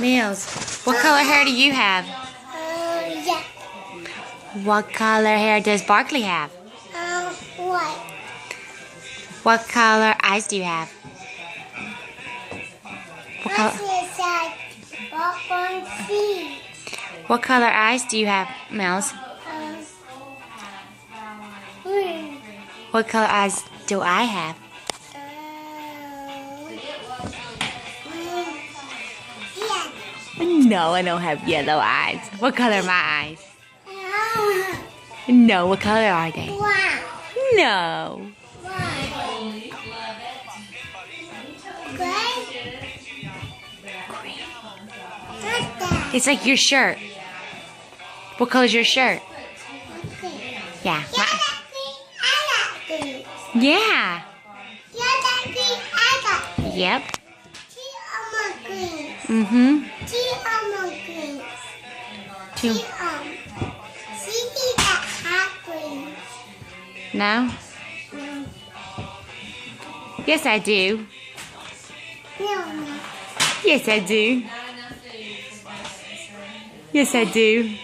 Mills, what color hair do you have? Yeah. What color hair does Barkley have? White. What color eyes do you have? What color eyes do you have, Mills? Green. What color eyes do I have? Yeah. No, I don't have yellow eyes. What color are my eyes? No, what color are they? Wow. No. It's like your shirt. What color's your shirt? Yeah. Yeah. Yep. Mm-hmm. Two. No? Yes, I do. Yes, I do. Yes, I do.